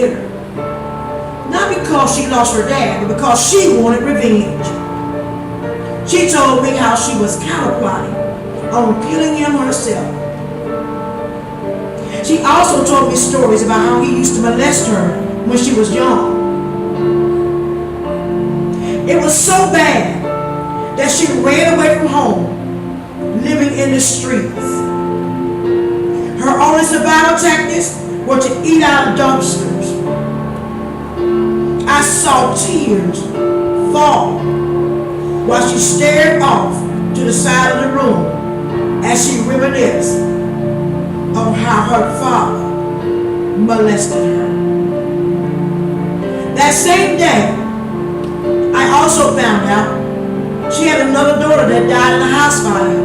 bitter. Not because she lost her dad, but because she wanted revenge. She told me how she was counterplotting on killing him herself. She also told me stories about how he used to molest her when she was young. It was so bad that she ran away from home, living in the streets. Her only survival tactics were to eat out of dumpsters. I saw tears fall while she stared off to the side of the room as she reminisced on how her father molested her. That same day, I also found out she had another daughter that died in a house fire.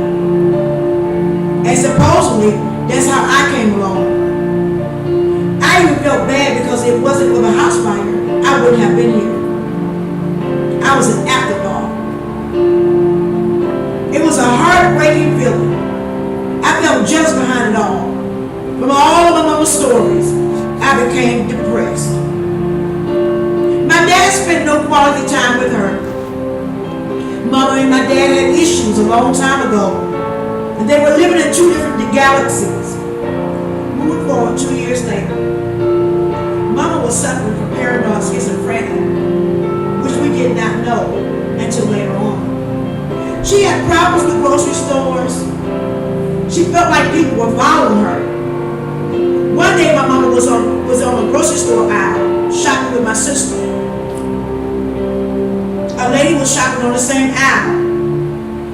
And supposedly, that's how I came along. I even felt bad because it wasn't for the house fire, I wouldn't have been here. I was an afterthought. It was a heartbreaking feeling. I felt jealous behind it all. From all of my mama's stories, I became depressed. My dad spent no quality time with her. Mama and my dad had issues a long time ago, and they were living in two different galaxies. Moving forward 2 years later, Mama was suffering from paranoid schizophrenia, which we did not know until later on. She had problems with grocery stores. She felt like people were following her. One day my mama was on the grocery store aisle shopping with my sister. A lady was shopping on the same aisle,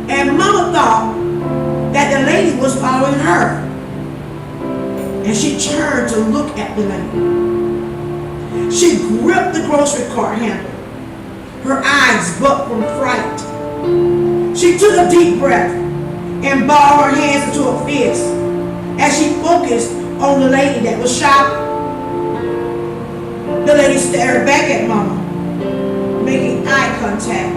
and mama thought that the lady was following her, and she turned to look at the lady. She gripped the grocery cart handle. Her eyes bucked from fright. She took a deep breath and balled her hands into a fist as she focused on the lady that was shopping. The lady stared back at Mama, making eye contact.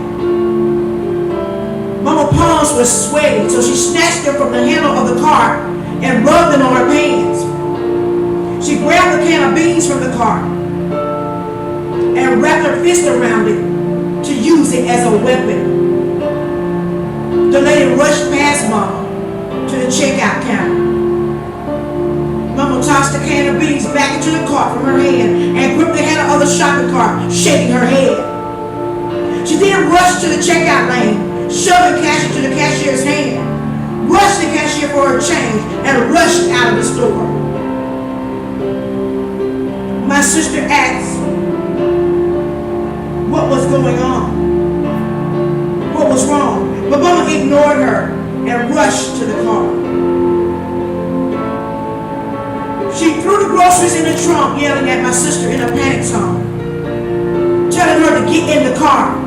Mama's palms were sweaty, so she snatched them from the handle of the cart and rubbed them on her pants. She grabbed a can of beans from the cart and wrapped her fist around it to use it as a weapon. The lady rushed past Mama to the checkout counter. Mama tossed the can of beans back into the cart from her hand and gripped the handle of the shopping cart, shaking her head. She then rushed to the checkout lane, shoving cash into the cashier's hand, rushed the cashier for her change, and rushed out of the store. My sister asked what was going on, what was wrong, but Mama ignored her and rushed to the car. She threw the groceries in the trunk, yelling at my sister in a panic tone, telling her to get in the car.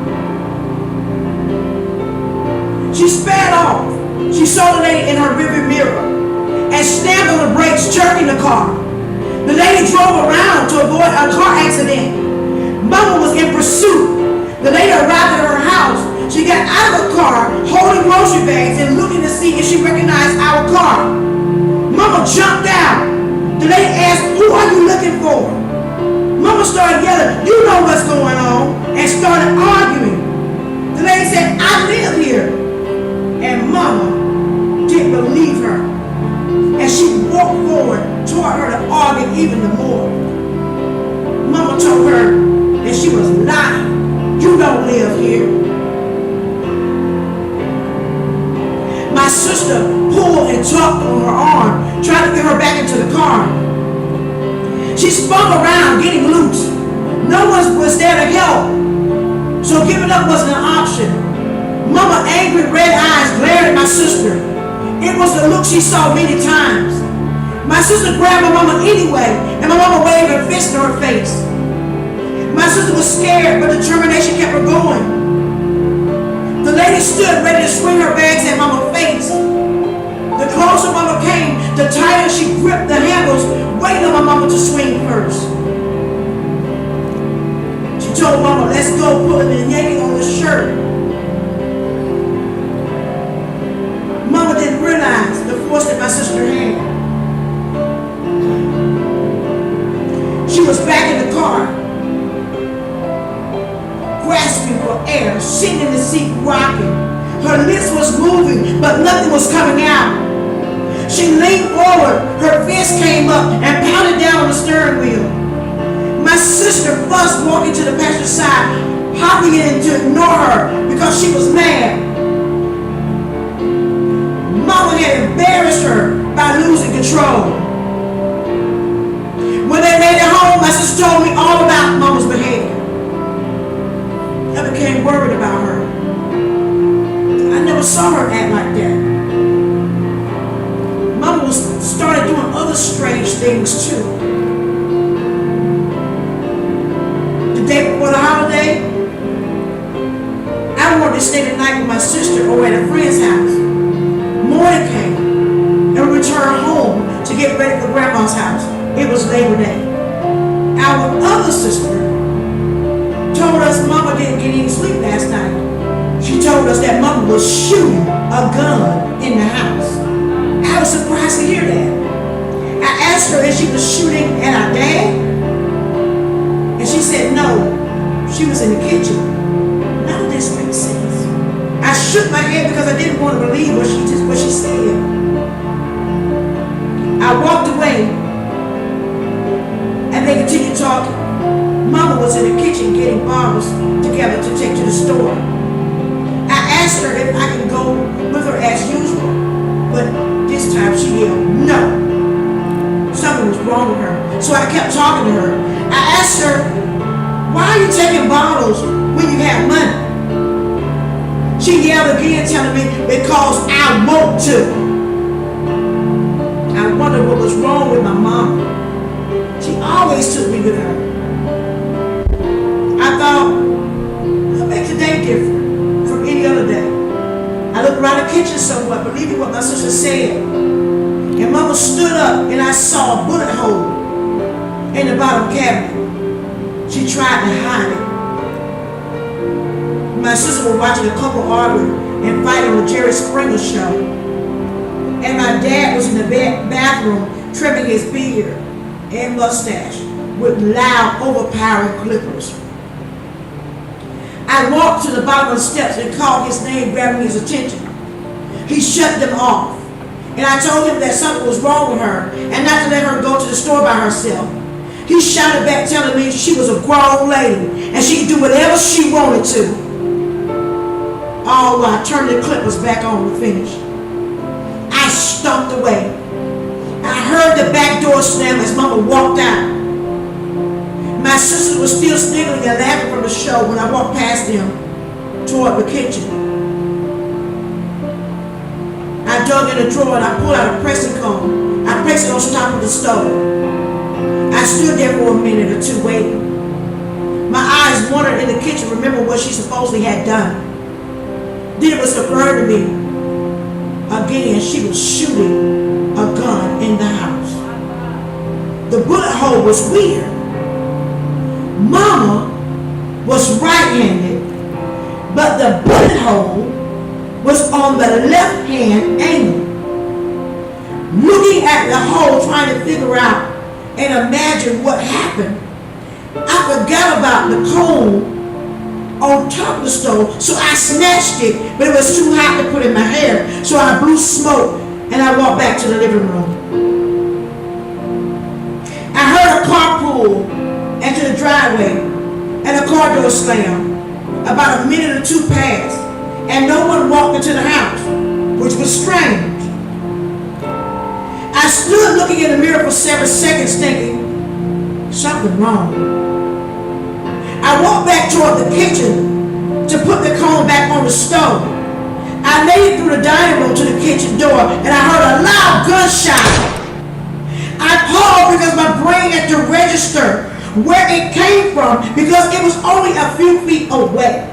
She sped off. She saw the lady in her rearview mirror and slammed on the brakes, jerking the car. The lady drove around to avoid a car accident. Mama was in pursuit. The lady arrived at her house. She got out of the car, holding grocery bags and looking to see if she recognized our car. Mama jumped out. The lady asked, "Who are you looking for?" Mama started yelling, "You know what's going on," and started arguing. The lady said, "I live here." And Mama didn't believe her. And she walked forward toward her to argue even more. Mama told her that she was lying. "You don't live here." My sister pulled and tugged on her arm, trying to get her back into the car. She spun around, getting loose. No one was there to help, so giving up wasn't an option. Mama, angry red eyes, glared at my sister. It was the look she saw many times. My sister grabbed my mama anyway, and my mama waved her fist in her face. My sister was scared, but determination kept her going. The lady stood ready to swing her bags at Mama's face. The closer Mama came, the tighter she gripped the handles, waiting on my mama to swing first. She told Mama, "Let's go," pulling and yanking on the shirt. Mama didn't realize the force that my sister had. She was back in the Her lips was moving, but nothing was coming out. She leaned forward, her fist came up and pounded down on the steering wheel. My sister fussed walking to the passenger's side, hopping in to ignore her because she was mad. Mama had embarrassed her by losing control. When they made it home, my sister told me all about Mama's behavior. I became worried about her. I never saw her act like that. Mama started doing other strange things too. The day before the holiday, I wanted to stay the night with my sister or at a friend's house. Morning came, and we returned home to get ready for Grandma's house. It was Labor Day. Our other sister told us Mama didn't get any sleep last night. She told us that Mama was shooting a gun in the house. I was surprised to hear that. I asked her if she was shooting at our dad, and she said no, she was in the kitchen. None of this makes sense. I shook my head because I didn't want to believe what she said. I walked away, and they continued talking. Mama was in the kitchen getting bottles together to take to the store. I asked her if I could go with her as usual, but this time she yelled, no. Something was wrong with her, so I kept talking to her. I asked her, why are you taking bottles when you have money? She yelled again, telling me, because I want to. I wondered what was wrong with my mom. She always took me with her. I thought, what makes today different from any other day? I looked around the kitchen somewhat, believing what my sister said. And Mama stood up, and I saw a bullet hole in the bottom cabinet. She tried to hide it. My sister was watching a couple arguing and fighting on the Jerry Springer show. And my dad was in the bathroom trimming his beard and mustache with loud, overpowering clippers. I walked to the bottom of the steps and called his name, grabbing his attention. He shut them off. And I told him that something was wrong with her and not to let her go to the store by herself. He shouted back, telling me she was a grown lady and she could do whatever she wanted to. All while I turned the clippers back on to finish. I stomped away. I heard the back door slam as Mama walked out. My sister was still sniggering and laughing from the show when I walked past them toward the kitchen. I dug in the drawer and I pulled out a pressing comb. I placed it on top of the stove. I stood there for a minute or two waiting. My eyes wandered in the kitchen, remembering what she supposedly had done. Then it was confirmed to me. Again, she was shooting a gun in the house. The bullet hole was weird. Mama was right-handed, but the bullet hole was on the left-hand angle. Looking at the hole, trying to figure out and imagine what happened, I forgot about the comb on top of the stove, so I snatched it, but it was too hot to put in my hair, so I blew smoke and I walked back to the living room. I heard a car pull into the driveway and a car door slam. About a minute or two passed and no one walked into the house, which was strange. I stood looking in the mirror for several seconds thinking, something wrong. I walked back toward the kitchen to put the comb back on the stove. I made it through the dining room to the kitchen door and I heard a loud gunshot. I paused because my brain had to register where it came from because it was only a few feet away.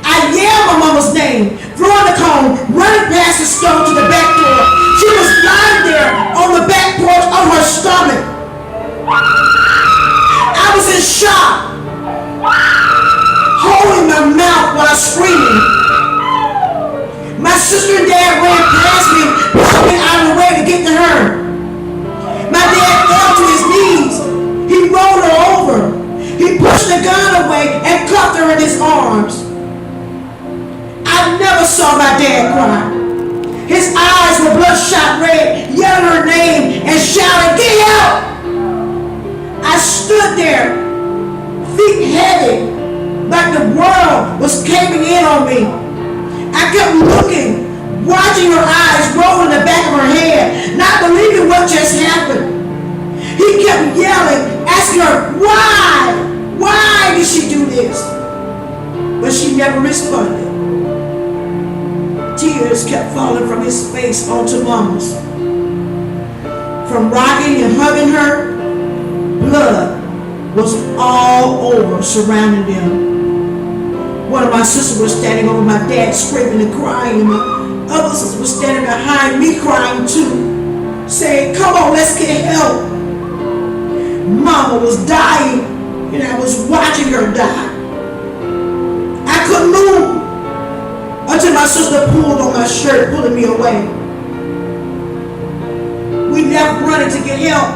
I yelled my mama's name, throwing the comb, running past the stove to the back door. She was lying there on the back porch on her stomach. I was in shock, holding my mouth while screaming. My sister and dad ran past me, pushing out of the way to get to her. My dad fell to his knees. He rolled her over. He pushed the gun away and cuffed her in his arms. I dad cried. His eyes were bloodshot red, yelling her name and shouting, "Get help!" I stood there, feet heavy, like the world was caving in on me. I kept looking, watching her eyes roll in the back of her head, not believing what just happened. He kept yelling, asking her, "Why? Why did she do this?" But she never responded. Tears kept falling from his face onto Mama's. From rocking and hugging her, blood was all over surrounding them. One of my sisters was standing over my dad screaming and crying, and my other sister was standing behind me crying too, saying, "Come on, let's get help." Mama was dying, and I was watching her die. I couldn't move until my sister pulled on my shirt, pulling me away. We left running to get help.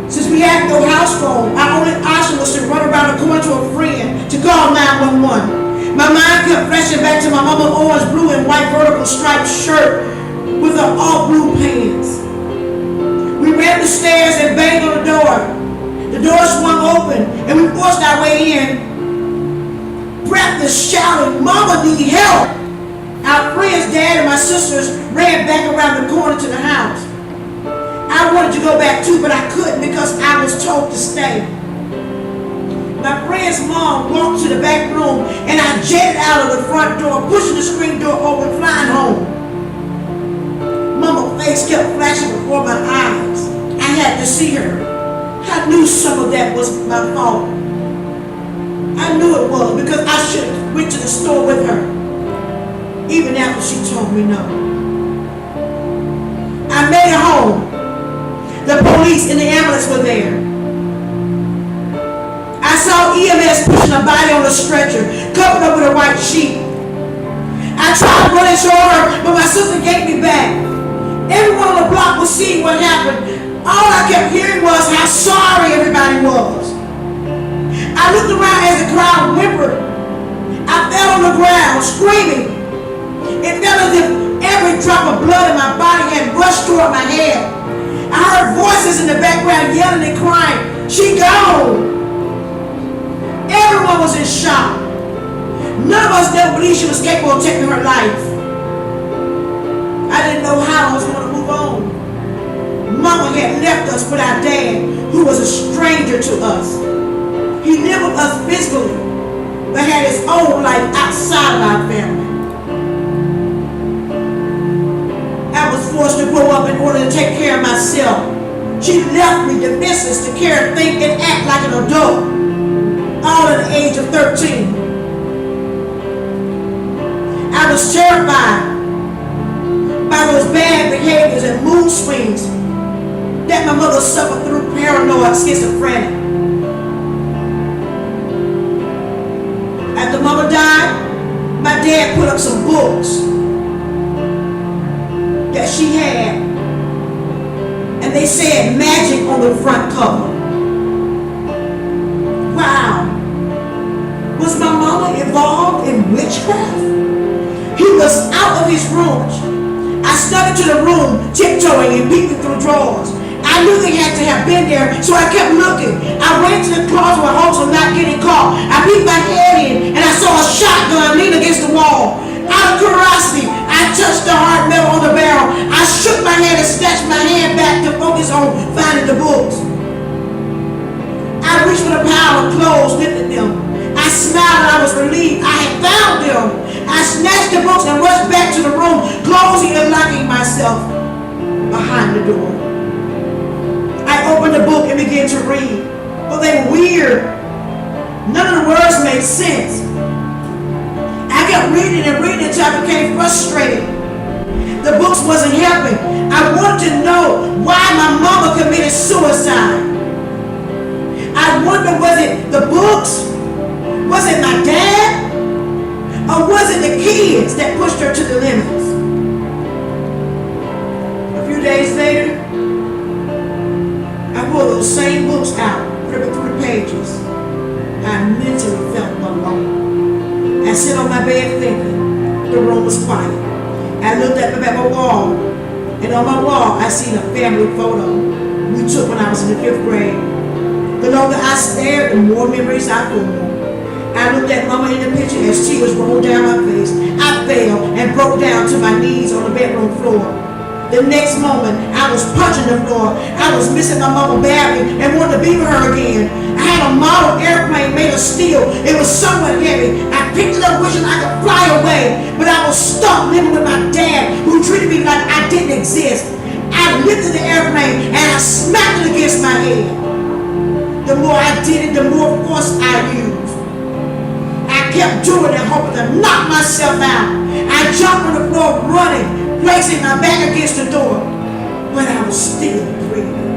Since we had no house phone, our only option was to run around the corner to a friend to call 911. My mind kept flashing back to my mama's orange, blue, and white vertical striped shirt with her all blue pants. We ran the stairs and banged on the door. The door swung open, and we forced our way in, breathless, shouting, "Mama need help!" Our friend's dad and my sisters ran back around the corner to the house. I wanted to go back too, but I couldn't because I was told to stay. My friend's mom walked to the back room, and I jetted out of the front door, pushing the screen door open, flying home. Mama's face kept flashing before my eyes. I had to see her. I knew some of that was my fault. I knew it was because I should have went to the store with her, even after she told me no. I made it home. The police and the ambulance were there. I saw EMS pushing a body on a stretcher, covered up with a white sheet. I tried to run and show her, but my sister gave me back. Everyone on the block was seeing what happened. All I kept hearing was how sorry everybody was. I looked around as the crowd whimpered. I fell on the ground, screaming. It felt as if every drop of blood in my body had rushed toward my head. I heard voices in the background yelling and crying, "She gone!" Everyone was in shock. None of us never believed she was capable of taking her life. I didn't know how I was going to move on. Mama had left us with our dad, who was a stranger to us. He lived with us physically, but had his own life outside of our family. I was forced to grow up in order to take care of myself. She left me defenseless to care, think, and act like an adult, all at the age of 13. I was terrified by those bad behaviors and mood swings that my mother suffered through paranoid schizophrenia. After Mama died, my dad put up some books that she had, and they said magic on the front cover. Wow. Was my mama involved in witchcraft? He was out of his room. I snuck into the room, tiptoeing and peeping through drawers. I knew they had to have been there, so I kept looking. I went to the closet with hopes of not getting caught. I peeked my head in, and I saw a shotgun lean against the wall. Out of curiosity, I touched the hard metal on the barrel. I shook my head and snatched my hand back to focus on finding the books. I reached for the pile of clothes, lifted them. I smiled and I was relieved. I had found them. I snatched the books and rushed back to the room, closing and locking myself behind the door. I opened the book and began to read. But they were weird. None of the words made sense. I kept reading and reading until I became frustrated. The books wasn't helping. I wanted to know why my mama committed suicide. I wondered, was it the books? Was it my dad? Or was it the kids that pushed her to the limits? A few days later, I pulled those same books out, flipping through the pages. I mentally felt alone. I sit on my bed thinking, The room was quiet. I looked up at my wall, and on my wall I seen a family photo we took when I was in the 5th grade. The longer I stared, the more memories I formed. I looked at Mama in the picture as tears rolled down my face. I fell and broke down to my knees on the bedroom floor. The next moment, I was punching the floor. I was missing my mama badly and wanted to be with her again. I had a model airplane made of steel. It was somewhat heavy. I picked it up wishing I could fly away, but I was stuck living with my dad, who treated me like I didn't exist. I lifted the airplane and I smacked it against my head. The more I did it, the more force I used. I kept doing it, hoping to knock myself out. I jumped on the floor running, placing my back against the door, but I was still breathing.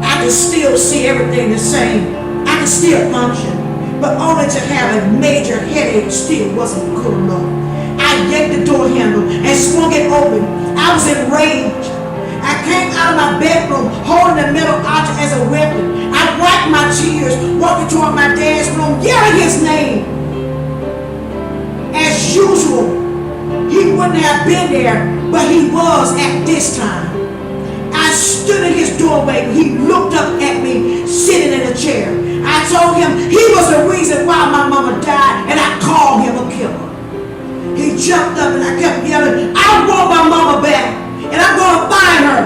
I could still see everything the same. I could still function, but only to have a major headache still wasn't good enough. I yanked the door handle and swung it open. I was enraged. I came out of my bedroom holding the metal object as a weapon. I wiped my tears, walking toward my dad's room, yelling his name. As usual, he wouldn't have been there, but he was at this time. I stood in his doorway. He looked up at me, sitting in a chair. I told him he was the reason why my mama died, and I called him a killer. He jumped up and I kept yelling, I want my mama back, and I'm going to find her.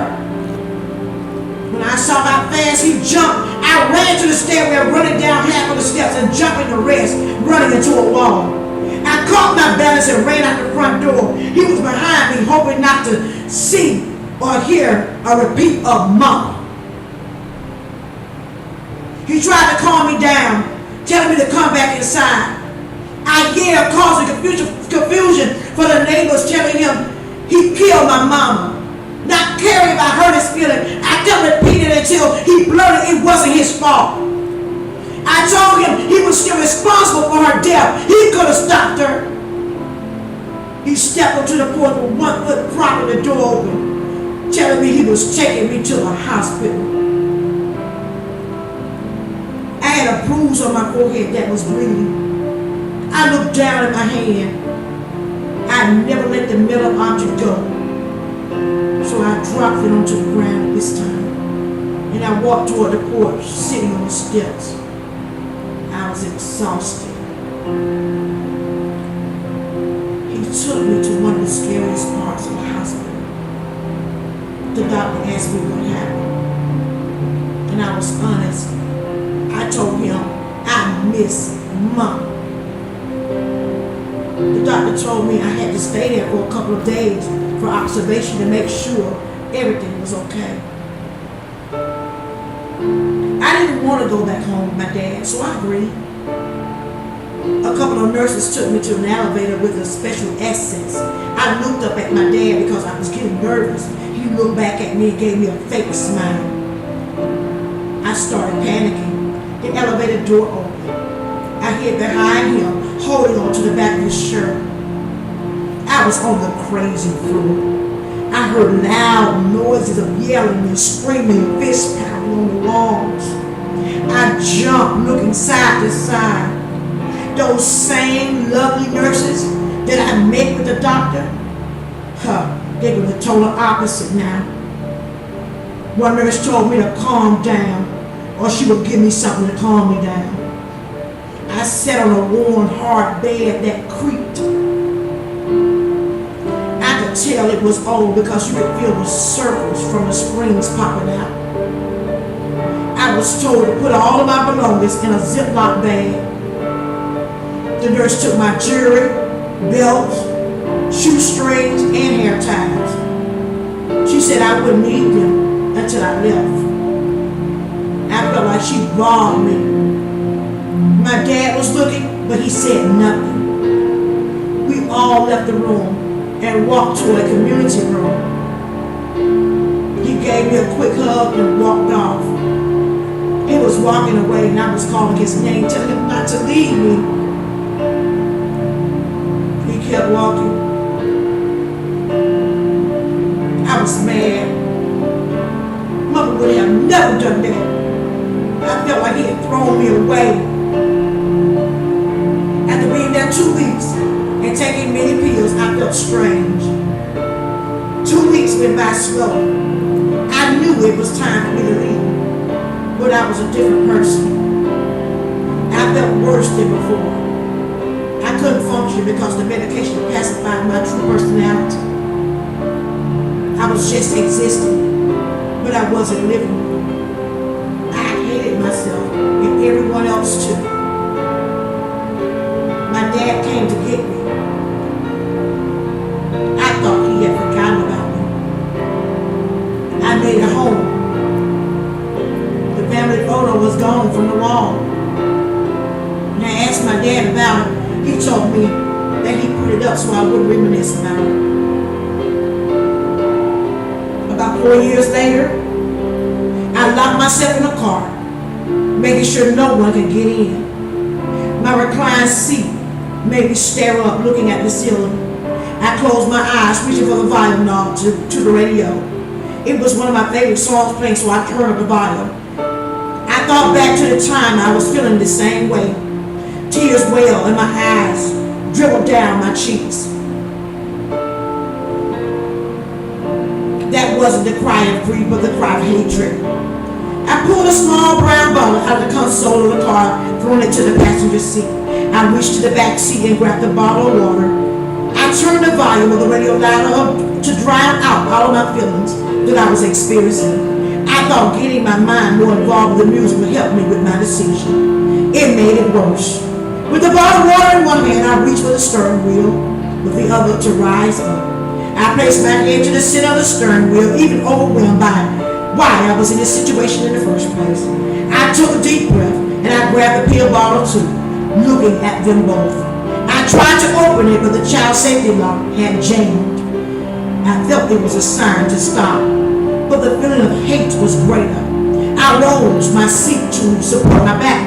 When I saw how fast he jumped, I ran to the stairway, running down half of the steps and jumping the rest, running into a wall. I caught my balance and ran out the front door. He was behind me, hoping not to see or hear a repeat of Mama. He tried to calm me down, telling me to come back inside. I yelled, causing confusion for the neighbors, telling him he killed my mama. Not caring if I hurt his feelings, I kept repeating it until he blurted it wasn't his fault. I told him he was still responsible for her death. He could have stopped her. He stepped up to the porch with one foot propping the door open, telling me he was taking me to a hospital. I had a bruise on my forehead that was bleeding. I looked down at my hand. I never let the metal object go. So I dropped it onto the ground this time. And I walked toward the porch, sitting on the steps. I was exhausted. He took me to one of the scariest parts of the hospital. The doctor asked me what happened. And I was honest. I told him I miss Mom. The doctor told me I had to stay there for a couple of days for observation to make sure everything was okay. I didn't want to go back home with my dad, so I agreed. A couple of nurses took me to an elevator with a special access. I looked up at my dad because I was getting nervous. He looked back at me and gave me a fake smile. I started panicking. The elevator door opened. I hid behind him, holding on to the back of his shirt. I was on the crazy floor. I heard loud noises of yelling and screaming and fist pounding on the walls. I jumped, looking side to side. Those same lovely nurses that I met with the doctor, they were the total opposite now. One nurse told me to calm down, or she would give me something to calm me down. I sat on a worn, hard bed that creaked. I could tell it was old because you could feel the circles from the springs popping out. I was told to put all of my belongings in a Ziploc bag. The nurse took my jewelry, belts, shoestrings, and hair ties. She said I wouldn't need them until I left. I felt like she robbed me. My dad was looking, but he said nothing. We all left the room and walked to a community room. He gave me a quick hug and walked off. He was walking away and I was calling his name, telling him not to leave me. He kept walking. I was mad. Mother would have never done that. I felt like he had thrown me away. After being there 2 weeks and taking many pills, I felt strange. 2 weeks went by slow. I knew it was time for me to leave, but I was a different person. I felt worse than before. I couldn't function because the medication pacified my true personality. I was just existing, but I wasn't living. I hated myself and everyone else too. My dad came to get me. I thought he had forgotten about me. I made it home. The family photo was gone from the wall. When I asked my dad about it, he told me that he put it up so I wouldn't reminisce about it. About 4 years later, I locked myself in a car, making sure no one could get in. My reclined seat made me stare up, looking at the ceiling. I closed my eyes, reaching for the volume knob to the radio. It was one of my favorite songs playing, so I turned up the volume. I thought back to the time I was feeling the same way. Tears welled and my eyes dribbled down my cheeks. That wasn't the cry of grief, but the cry of hatred. I pulled a small brown bottle out of the console of the car, throwing it to the passenger seat. I reached to the back seat and grabbed a bottle of water. I turned the volume of the radio louder up to drown out all of my feelings that I was experiencing. I thought getting my mind more involved with the music would help me with my decision. It made it worse. With the bottle of water in one hand, I reached for the steering wheel, with the other to rise up. I placed my head to the center of the steering wheel, even overwhelmed by why I was in this situation in the first place. I took a deep breath and I grabbed the pill bottle too, looking at them both. I tried to open it, but the child safety lock had jammed. I felt it was a sign to stop, but the feeling of hate was greater. I rose my seat to support my back,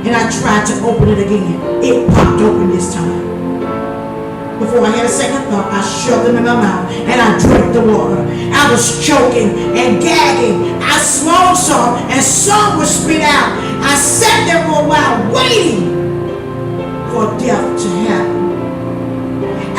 and I tried to open it again. It popped open this time. Before I had a second thought, I shoved them in my mouth and I drank the water. I was choking and gagging. I swallowed some and some was spit out. I sat there for a while waiting for death to happen.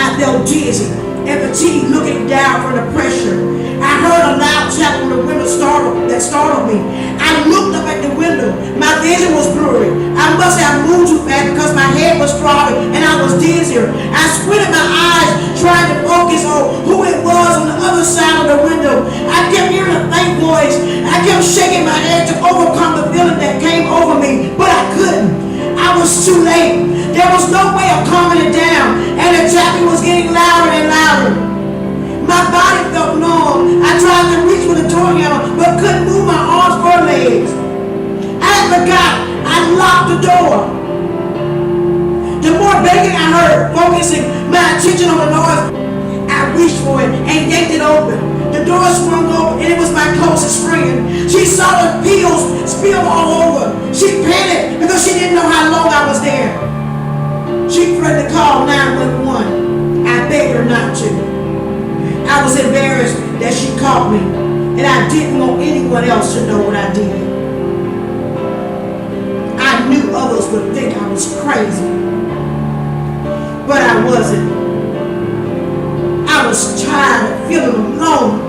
I felt dizzy and fatigued looking down from the pressure. I heard a loud tap on the window that startled me. I looked up at the window. My vision was blurry. I must have moved too fast because my head was throbbing and I was dizzier. I squinted my eyes trying to focus on who it was on the other side of the window. I kept hearing a faint voice. I kept shaking my head to overcome the feeling that came over me, but I couldn't. I was too late. There was no way of calming it down, and the tapping was getting louder and louder. My body felt numb. I tried to reach for the door handle, but couldn't move my arms or legs. I forgot I locked the door. The more banging I heard, focusing my attention on the noise, I reached for it and yanked it open. The door swung open and it was my closest friend. She saw the pills spill all over. She panicked because she didn't know how long I was there. She threatened to call 911. I begged her not to. I was embarrassed that she caught me, and I didn't want anyone else to know what I did. I knew others would think I was crazy, but I wasn't. I was tired of feeling alone.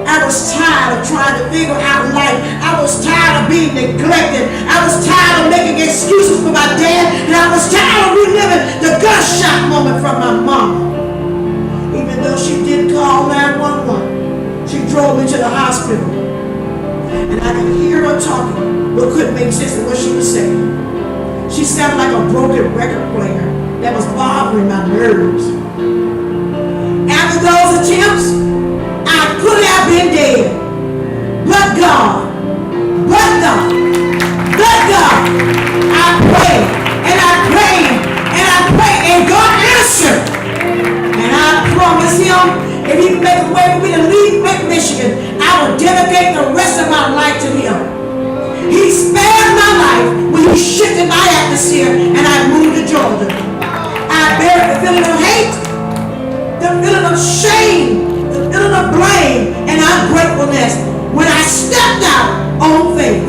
I was tired of trying to figure out life. I was tired of being neglected. I was tired of making excuses for my dad, and I was tired of reliving the gunshot moment from my mama. Even though she didn't call 911, she drove me to the hospital. And I could hear her talking, but couldn't make sense of what she was saying. She sounded like a broken record player that was bothering my nerves. After those attempts, I could have been dead. But God, I prayed, and I prayed, and I prayed, and God answered. And I promised him, if he could make a way for me to leave Michigan, I would dedicate the rest of my life to him. He spared my life when he shifted my atmosphere and I moved to Georgia. I buried the feeling of hate, the feeling of shame, the feeling of blame, and ungratefulness when I stepped out on faith.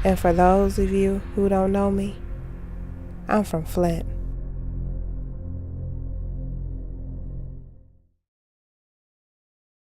And for those of you who don't know me, I'm from Flint.